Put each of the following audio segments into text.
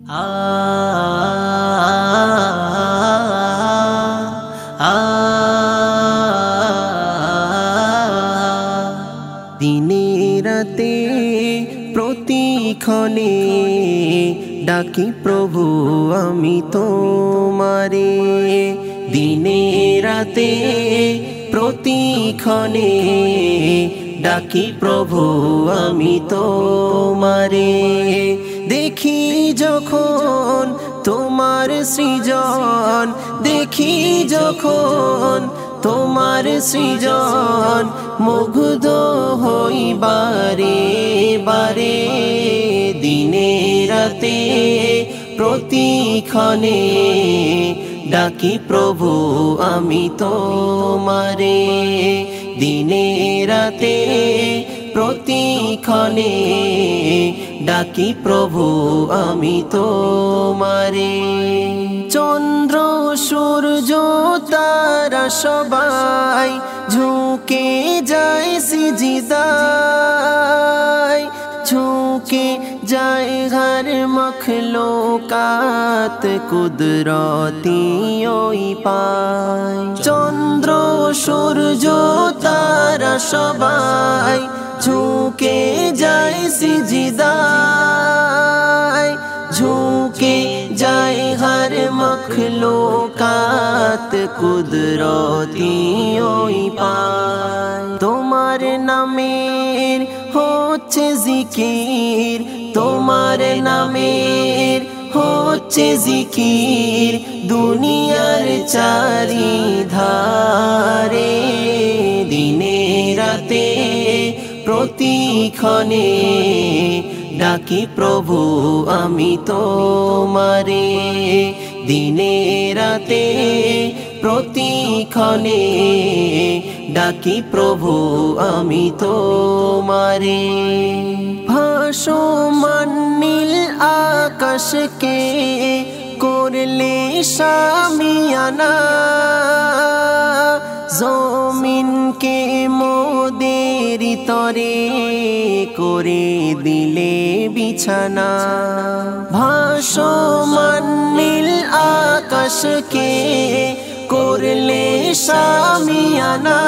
আ আ দিনে রাতে প্রতিক্ষণে ডাকি প্রভু আমি তোমারে। দিনে রাতে প্রতিক্ষণে ডাকি প্রভু আমি তোমারে। দেখি যখন তোমার সৃজন, দেখি যখন তোমার সৃজন, মুগ্ধ হই বারে বারে। দিনে রাতে প্রতিক্ষণে ডাকি প্রভু আমি তোমারে। দিনে রাতে প্রতিক্ষণে ডাকি প্রভু আমি তোমারে। চন্দ্র সূর্য তারা সবাই ঝুঁকে যায় সিজদায়, ঝুঁকে যায় হর মখলুকাত কুদরতি ওই পায়। চন্দ্র সূর্য তারা সবাই ঝুঁকে যায় সিজদায়, ঝুঁকে যায় হর মখলুকাত কুদরতি ওই পায়। তোমার নামের হচ্ছে জিকির, তোমার নামের হচ্ছে জিকির, দুনিয়ার চারিধারে। দিনে রাতে প্রতিক্ষণে ডাকি প্রভু আমি তোমারে। দিনে রাতে প্রতিক্ষণে ডাকি প্রভু আমি তোমারে। ভাসমান নীল আকাশকে করলে শামিয়ানা, জমিনকে মোদের তরে করে দিলে বিছানা। ভাসমান নীল আকাশকে করলে শামিয়ানা,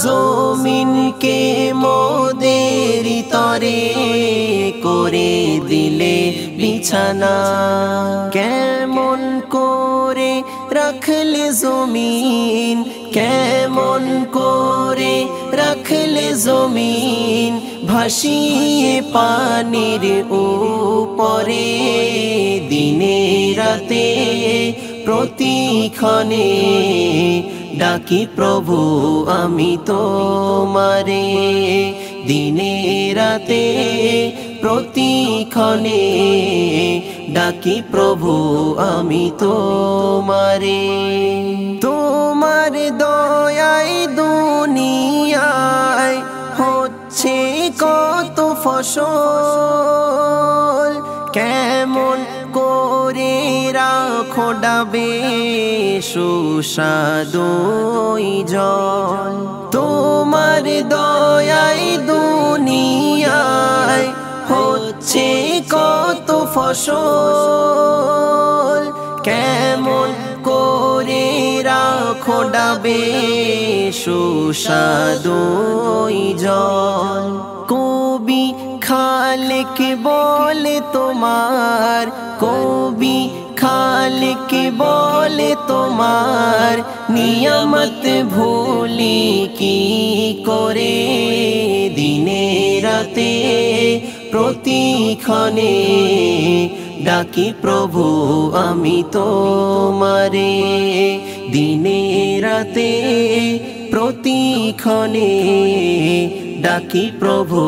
জমিনকে মোদের তরে করে দিলে বিছানা। কেমন করে রাখলে জমিন, কেমন করে রাখলে জমিন, ভাসিয়ে পানির উপরে। দিনে রাতে প্রতিক্ষণে ডাকি প্রভু আমি তোমারে। দিনে রাতে প্রতিক্ষণে ডাকি প্রভু আমি তোমারে। তোমার দয়ায় দুনিয়ায় হচ্ছে কত ফসল, কেমন করে রাখো ডাবে সুস্বাদু জল। তোমার দয়ায় দুনিয়ায় হচ্ছে কত ফসল, কেমন করে রাখো ডাবে সুস্বাদু জল। কবি খালেক বলে তোমার, কবি খালেক বলে তোমার, নিয়ামত ভুলি কি করে। দিনে রাতে প্রতিক্ষণে ডাকি প্রভু আমি তোমারে। দিনে রাতে প্রতিক্ষণে ডাকি প্রভু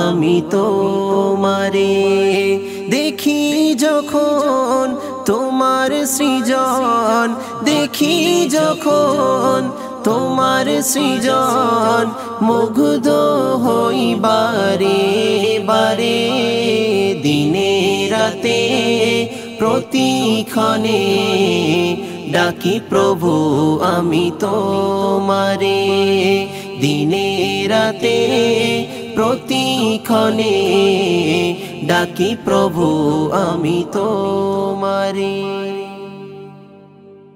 আমি তোমারে। দেখি যখন তোমার সৃজন, দেখি যখন তোমার সৃজন, মুগ্ধ হই বারে বারে। দিনে রাতে প্রতিক্ষণে ডাকি প্রভু আমি তোমারে। দিনে রাতে প্রতিক্ষণে ডাকি প্রভু আমি তোমারে।